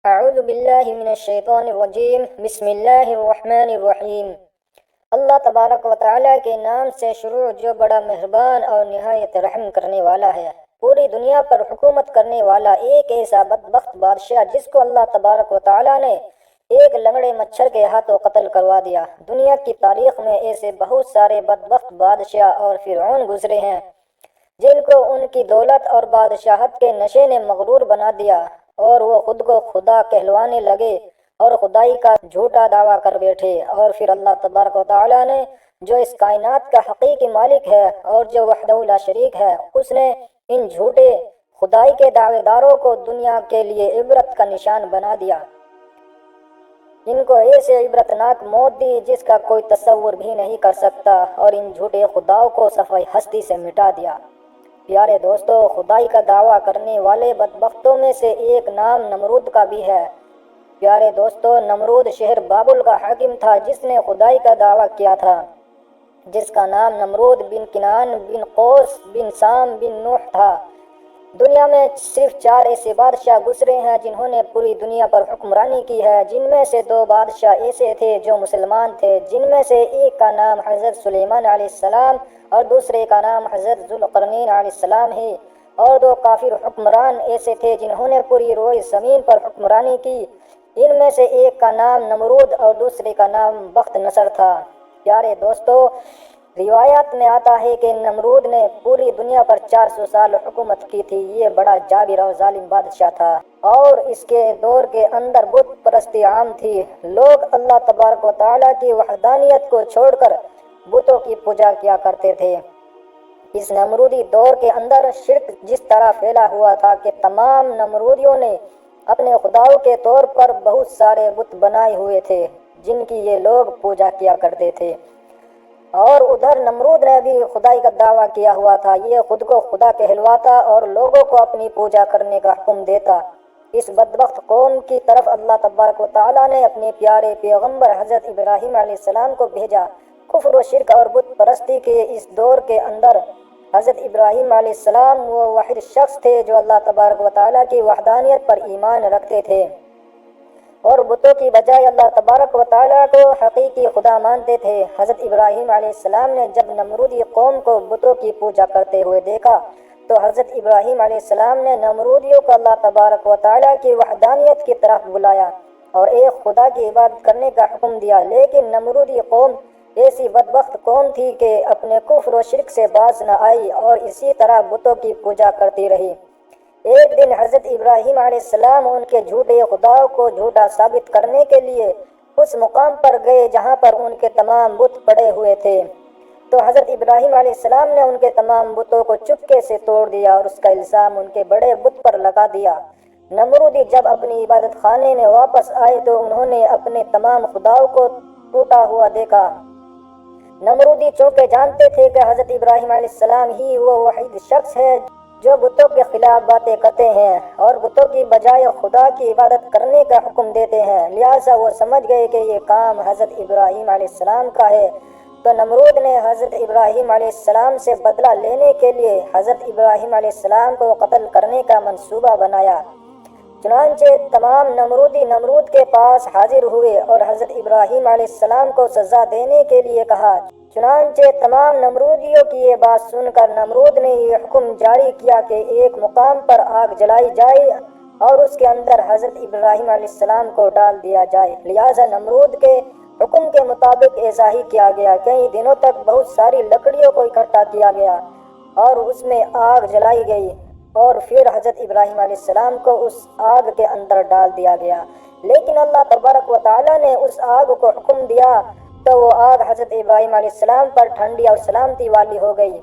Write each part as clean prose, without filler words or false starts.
اعوذ باللہ من الشیطان الرجیم بسم اللہ الرحمن الرحیم۔ اللہ تبارک و تعالیٰ کے نام سے شروع جو بڑا مہربان اور نہایت رحم کرنے والا ہے۔ پوری دنیا پر حکومت کرنے والا ایک ایسا بدبخت بادشاہ جس کو اللہ تبارک و تعالیٰ نے ایک لنگڑے مچھر کے ہاتھوں قتل کروا دیا۔ دنیا کی تاریخ میں ایسے بہت سارے بدبخت بادشاہ اور فرعون گزرے ہیں جن کو ان کی دولت اور بادشاہت کے نشے نے مغرور بنا دیا اور وہ خود کو خدا کہلوانے لگے اور خدائی کا جھوٹا دعویٰ کر بیٹھے، اور پھر اللہ تبارک و تعالیٰ نے جو اس کائنات کا حقیقی مالک ہے اور جو وحدہ لا شریک ہے، اس نے ان جھوٹے خدائی کے دعوے داروں کو دنیا کے لیے عبرت کا نشان بنا دیا۔ ان کو ایسے عبرتناک موت دی جس کا کوئی تصور بھی نہیں کر سکتا، اور ان جھوٹے خداؤں کو صفحہ ہستی سے مٹا دیا۔ پیارے دوستو، خدائی کا دعویٰ کرنے والے بدبختوں میں سے ایک نام نمرود کا بھی ہے۔ پیارے دوستو، نمرود شہر بابل کا حاکم تھا جس نے خدائی کا دعویٰ کیا تھا، جس کا نام نمرود بن کنعان بن قوس بن سام بن نوح تھا۔ دنیا میں صرف 4 ایسے بادشاہ گزرے ہیں جنہوں نے پوری دنیا پر حکمرانی کی ہے، جن میں سے 2 بادشاہ ایسے تھے جو مسلمان تھے، جن میں سے ایک کا نام حضرت سلیمان علیہ السلام اور دوسرے کا نام حضرت ذوالقرنین علیہ السلام ہے، اور 2 کافر حکمران ایسے تھے جنہوں نے پوری روئے زمین پر حکمرانی کی۔ ان میں سے ایک کا نام نمرود اور دوسرے کا نام بخت نصر تھا۔ پیارے دوستو، روایات میں آتا ہے کہ نمرود نے پوری دنیا پر 400 سال حکومت کی تھی۔ یہ بڑا جابر اور ظالم بادشاہ تھا، اور اس کے دور کے اندر بت پرستی عام تھی۔ لوگ اللہ تبارک و تعالیٰ کی وحدانیت کو چھوڑ کر بتوں کی پوجا کیا کرتے تھے۔ اس نمرودی دور کے اندر شرک جس طرح پھیلا ہوا تھا کہ تمام نمرودیوں نے اپنے خداؤں کے طور پر بہت سارے بت بنائے ہوئے تھے جن کی یہ لوگ پوجا کیا کرتے تھے، اور ادھر نمرود نے بھی خدائی کا دعویٰ کیا ہوا تھا۔ یہ خود کو خدا کہلواتا اور لوگوں کو اپنی پوجا کرنے کا حکم دیتا۔ اس بدبخت قوم کی طرف اللہ تبارک و تعالیٰ نے اپنے پیارے پیغمبر حضرت ابراہیم علیہ السلام کو بھیجا۔ کفر و شرک اور بت پرستی کے اس دور کے اندر حضرت ابراہیم علیہ السلام وہ واحد شخص تھے جو اللہ تبارک و تعالیٰ کی وحدانیت پر ایمان رکھتے تھے اور بتوں کی بجائے اللہ تبارک و تعالیٰ کو حقیقی خدا مانتے تھے۔ حضرت ابراہیم علیہ السلام نے جب نمرودی قوم کو بتوں کی پوجا کرتے ہوئے دیکھا تو حضرت ابراہیم علیہ السلام نے نمرودیوں کو اللہ تبارک و تعالیٰ کی وحدانیت کی طرف بلایا اور ایک خدا کی عبادت کرنے کا حکم دیا، لیکن نمرودی قوم ایسی بدبخت قوم تھی کہ اپنے کفر و شرک سے باز نہ آئی اور اسی طرح بتوں کی پوجا کرتی رہی۔ ایک دن حضرت ابراہیم علیہ السلام ان کے جھوٹے خداؤں کو جھوٹا ثابت کرنے کے لیے اس مقام پر گئے جہاں پر ان کے تمام بت پڑے ہوئے تھے، تو حضرت ابراہیم علیہ السلام نے ان کے تمام بتوں کو چپکے سے توڑ دیا اور اس کا الزام ان کے بڑے بت پر لگا دیا۔ نمرودی جب اپنی عبادت خانے میں واپس آئے تو انہوں نے اپنے تمام خداؤں کو ٹوٹا ہوا دیکھا۔ نمرودی چونکہ جانتے تھے کہ حضرت ابراہیم علیہ السلام ہی وہ واحد شخص ہے جو بتوں کے خلاف باتیں کرتے ہیں اور بتوں کی بجائے خدا کی عبادت کرنے کا حکم دیتے ہیں، لہٰذا وہ سمجھ گئے کہ یہ کام حضرت ابراہیم علیہ السلام کا ہے۔ تو نمرود نے حضرت ابراہیم علیہ السلام سے بدلہ لینے کے لیے حضرت ابراہیم علیہ السلام کو قتل کرنے کا منصوبہ بنایا۔ چنانچہ تمام نمرودی نمرود کے پاس حاضر ہوئے اور حضرت ابراہیم علیہ السلام کو سزا دینے کے لیے کہا۔ چنانچہ تمام نمرودیوں کی یہ بات سن کر نمرود نے یہ حکم جاری کیا کہ ایک مقام پر آگ جلائی جائے اور اس کے اندر حضرت ابراہیم علیہ السلام کو ڈال دیا جائے۔ لہٰذا نمرود کے حکم کے مطابق ایسا ہی کیا گیا۔ کئی دنوں تک بہت ساری لکڑیوں کو اکٹھا کیا گیا اور اس میں آگ جلائی گئی، اور پھر حضرت ابراہیم علیہ السلام کو اس آگ کے اندر ڈال دیا گیا، لیکن اللہ تبارک و تعالیٰ نے اس آگ کو حکم دیا تو وہ آگ حضرت ابراہیم علیہ السلام پر ٹھنڈی اور سلامتی والی ہو گئی۔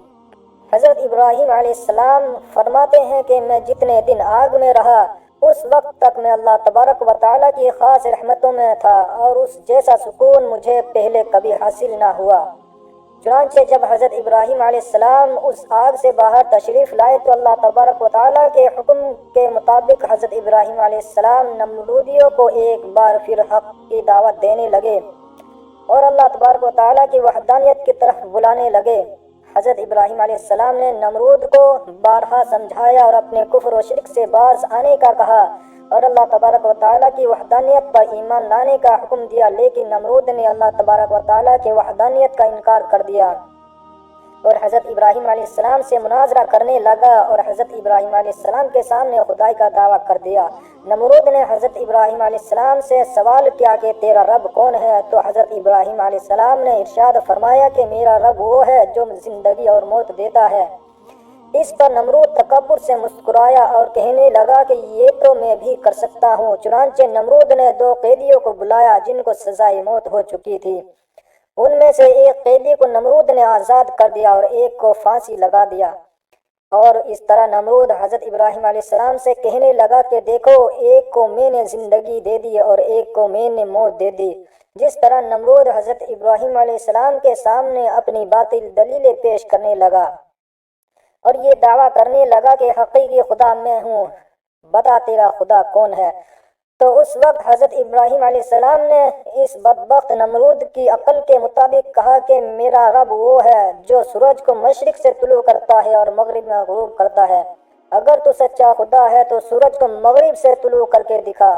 حضرت ابراہیم علیہ السلام فرماتے ہیں کہ میں جتنے دن آگ میں رہا اس وقت تک میں اللہ تبارک و تعالیٰ کی خاص رحمتوں میں تھا، اور اس جیسا سکون مجھے پہلے کبھی حاصل نہ ہوا۔ چنانچہ جب حضرت ابراہیم علیہ السلام اس آگ سے باہر تشریف لائے تو اللہ تبارک و تعالیٰ کے حکم کے مطابق حضرت ابراہیم علیہ السلام نمرودیوں کو ایک بار پھر حق کی دعوت دینے لگے اور اللہ تبارک و تعالیٰ کی وحدانیت کی طرف بلانے لگے۔ حضرت ابراہیم علیہ السلام نے نمرود کو بارہا سمجھایا اور اپنے کفر و شرک سے باز آنے کا کہا اور اللہ تبارک و تعالیٰ کی وحدانیت پر ایمان لانے کا حکم دیا، لیکن نمرود نے اللہ تبارک و تعالیٰ کی وحدانیت کا انکار کر دیا اور حضرت ابراہیم علیہ السلام سے مناظرہ کرنے لگا اور حضرت ابراہیم علیہ السلام کے سامنے خدائی کا دعویٰ کر دیا۔ نمرود نے حضرت ابراہیم علیہ السلام سے سوال کیا کہ تیرا رب کون ہے؟ تو حضرت ابراہیم علیہ السلام نے ارشاد فرمایا کہ میرا رب وہ ہے جو زندگی اور موت دیتا ہے۔ اس پر نمرود تکبر سے مسکرایا اور کہنے لگا کہ یہ تو میں بھی کر سکتا ہوں۔ چنانچہ نمرود نے 2 قیدیوں کو بلایا جن کو سزائے موت ہو چکی تھی۔ ان میں سے ایک قیدی کو نمرود نے آزاد کر دیا اور ایک کو پھانسی لگا دیا، اور اس طرح نمرود حضرت ابراہیم علیہ السلام سے کہنے لگا کہ دیکھو، ایک کو میں نے زندگی دے دی اور ایک کو میں نے موت دے دی۔ جس طرح نمرود حضرت ابراہیم علیہ السلام کے سامنے اپنی باطل دلیلیں پیش کرنے لگا اور یہ دعویٰ کرنے لگا کہ حقیقی خدا میں ہوں، بتا تیرا خدا کون ہے؟ تو اس وقت حضرت ابراہیم علیہ السلام نے اس بدبخت نمرود کی عقل کے مطابق کہا کہ میرا رب وہ ہے جو سورج کو مشرق سے طلوع کرتا ہے اور مغرب میں غروب کرتا ہے۔ اگر تو سچا خدا ہے تو سورج کو مغرب سے طلوع کر کے دکھا۔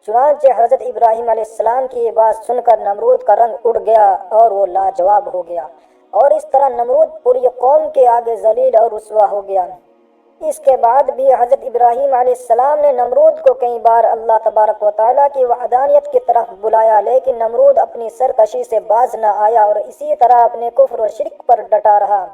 چنانچہ حضرت ابراہیم علیہ السلام کی یہ بات سن کر نمرود کا رنگ اڑ گیا اور وہ لاجواب ہو گیا، اور اس طرح نمرود پوری قوم کے آگے ذلیل اور رسوا ہو گیا۔ اس کے بعد بھی حضرت ابراہیم علیہ السلام نے نمرود کو کئی بار اللہ تبارک و تعالیٰ کی وحدانیت کی طرف بلایا، لیکن نمرود اپنی سرکشی سے باز نہ آیا اور اسی طرح اپنے کفر و شرک پر ڈٹا رہا۔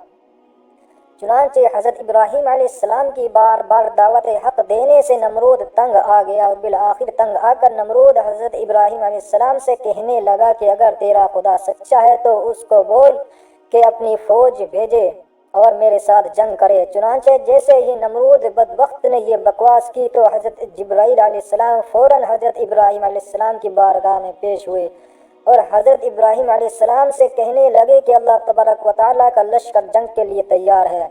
چنانچہ حضرت ابراہیم علیہ السلام کی بار بار دعوت حق دینے سے نمرود تنگ آ گیا، اور بالآخر تنگ آ کر نمرود حضرت ابراہیم علیہ السلام سے کہنے لگا کہ اگر تیرا خدا سچا ہے تو اس کو بول کہ اپنی فوج بھیجے اور میرے ساتھ جنگ کرے۔ چنانچہ جیسے ہی نمرود بدبخت نے یہ بکواس کی تو حضرت جبرائیل علیہ السلام فوراً حضرت ابراہیم علیہ السلام کی بارگاہ میں پیش ہوئے اور حضرت ابراہیم علیہ السلام سے کہنے لگے کہ اللہ تبارک و تعالیٰ کا لشکر جنگ کے لیے تیار ہے۔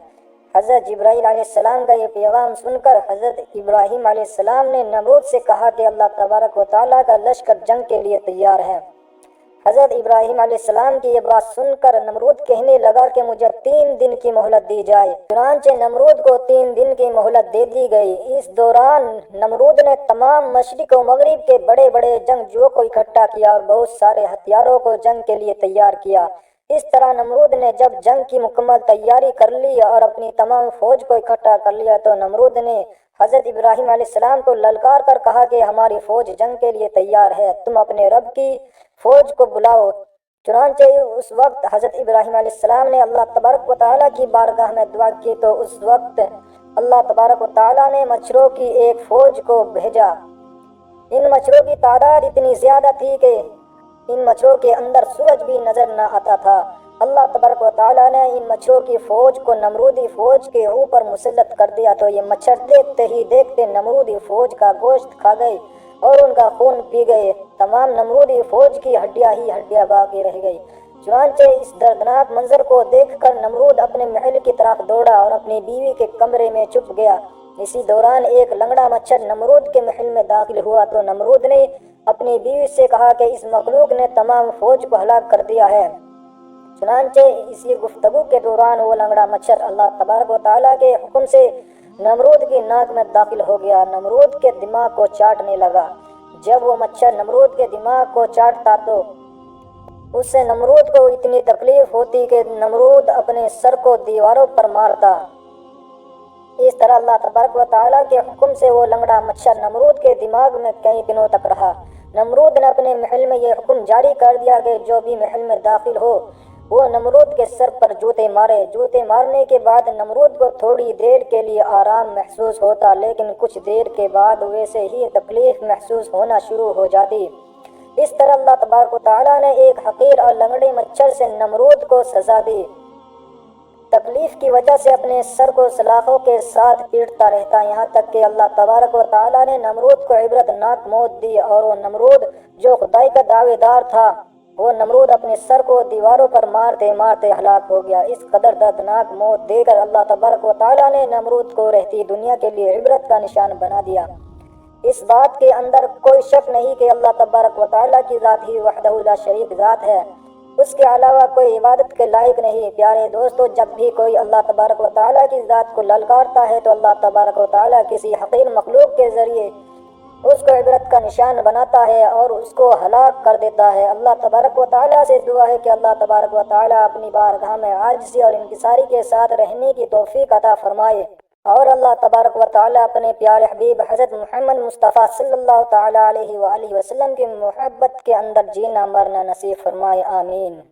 حضرت جبرائیل علیہ السلام کا یہ پیغام سن کر حضرت ابراہیم علیہ السلام نے نمرود سے کہا کہ اللہ تبارک و تعالیٰ کا لشکر جنگ کے لیے تیار ہے۔ حضرت ابراہیم علیہ السلام کی یہ بات سن کر نمرود کہنے لگا کہ مجھے 3 دن کی مہلت دی جائے۔ چنانچہ نمرود کو 3 دن کی مہلت دے دی گئی۔ اس دوران نمرود نے تمام مشرق و مغرب کے بڑے بڑے جنگجوؤں کو اکٹھا کیا اور بہت سارے ہتھیاروں کو جنگ کے لیے تیار کیا۔ اس طرح نمرود نے جب جنگ کی مکمل تیاری کر لی اور اپنی تمام فوج کو اکٹھا کر لیا تو نمرود نے حضرت ابراہیم علیہ السلام کو للکار کر کہا کہ ہماری فوج جنگ کے لیے تیار ہے، تم اپنے رب کی فوج کو بلاؤ۔ چنانچہ اس وقت حضرت ابراہیم علیہ السلام نے اللہ تبارک و تعالیٰ کی بارگاہ میں دعا کی تو اس وقت اللہ تبارک و تعالیٰ نے مچھروں کی ایک فوج کو بھیجا۔ ان مچھروں کی تعداد اتنی زیادہ تھی کہ ان مچھروں کے اندر سورج بھی نظر نہ آتا تھا۔ اللہ تبارک و تعالیٰ نے ان مچھروں کی فوج کو نمرودی فوج کے اوپر مسلط کر دیا تو یہ مچھر دیکھتے ہی دیکھتے نمرودی فوج کا گوشت کھا گئے اور ان کا خون پی گئے۔ تمام نمرودی فوج کی ہڈیاں ہی ہڈیاں باقی رہ گئی۔ چنانچہ اس دردناک منظر کو دیکھ کر نمرود اپنے محل کی طرف دوڑا اور اپنی بیوی کے کمرے میں چھپ گیا۔ اسی دوران ایک لنگڑا مچھر نمرود کے محل میں داخل ہوا تو نمرود نے اپنی بیوی سے کہا کہ اس مخلوق نے تمام فوج کو ہلاک کر دیا ہے۔ چنانچہ اسی گفتگو کے دوران وہ لنگڑا مچھر اللہ تبارک و تعالیٰ کے حکم سے نمرود کی ناک میں داخل ہو گیا، نمرود کے دماغ کو چاٹنے لگا۔ جب وہ مچھر نمرود کے دماغ کو چاٹتا تو اس سے نمرود کو اتنی تکلیف ہوتی کہ نمرود اپنے سر کو دیواروں پر مارتا۔ اس طرح اللہ تبارک و تعالیٰ کے حکم سے وہ لنگڑا مچھر نمرود کے دماغ میں کئی دنوں تک رہا۔ نمرود نے اپنے محل میں یہ حکم جاری کر دیا کہ جو بھی محل میں داخل ہو وہ نمرود کے سر پر جوتے مارے۔ جوتے مارنے کے بعد نمرود کو تھوڑی دیر کے لیے آرام محسوس ہوتا، لیکن کچھ دیر کے بعد ویسے ہی تکلیف محسوس ہونا شروع ہو جاتی۔ اس طرح اللہ تبارک و تعالیٰ نے ایک حقیر اور لنگڑے مچھر سے نمرود کو سزا دی۔ تکلیف کی وجہ سے اپنے سر کو سلاخوں کے ساتھ پیٹتا رہتا، یہاں تک کہ اللہ تبارک و تعالیٰ نے نمرود کو عبرت ناک موت دی، اور وہ نمرود جو خدائی کا دعوے دار تھا وہ نمرود اپنے سر کو دیواروں پر مارتے مارتے ہلاک ہو گیا۔ اس قدر دردناک موت دے کر اللہ تبارک و تعالیٰ نے نمرود کو رہتی دنیا کے لیے عبرت کا نشان بنا دیا۔ اس بات کے اندر کوئی شک نہیں کہ اللہ تبارک و تعالیٰ کی ذات ہی وحدہ لا شریک ذات ہے۔ اس کے علاوہ کوئی عبادت کے لائق نہیں۔ پیارے دوستو، جب بھی کوئی اللہ تبارک و تعالیٰ کی ذات کو للکارتا ہے تو اللہ تبارک و تعالیٰ کسی حقیر مخلوق کے ذریعے اس کو عبرت کا نشان بناتا ہے اور اس کو ہلاک کر دیتا ہے۔ اللہ تبارک و تعالیٰ سے دعا ہے کہ اللہ تبارک و تعالیٰ اپنی بارگاہ میں عاجزی اور انکساری کے ساتھ رہنے کی توفیق عطا فرمائے، اور اللہ تبارک و تعالیٰ اپنے پیارے حبیب حضرت محمد مصطفیٰ صلی اللہ تعالیٰ علیہ وآلہ وسلم کی محبت کے اندر جینا مرنا نصیب فرمائے، آمین۔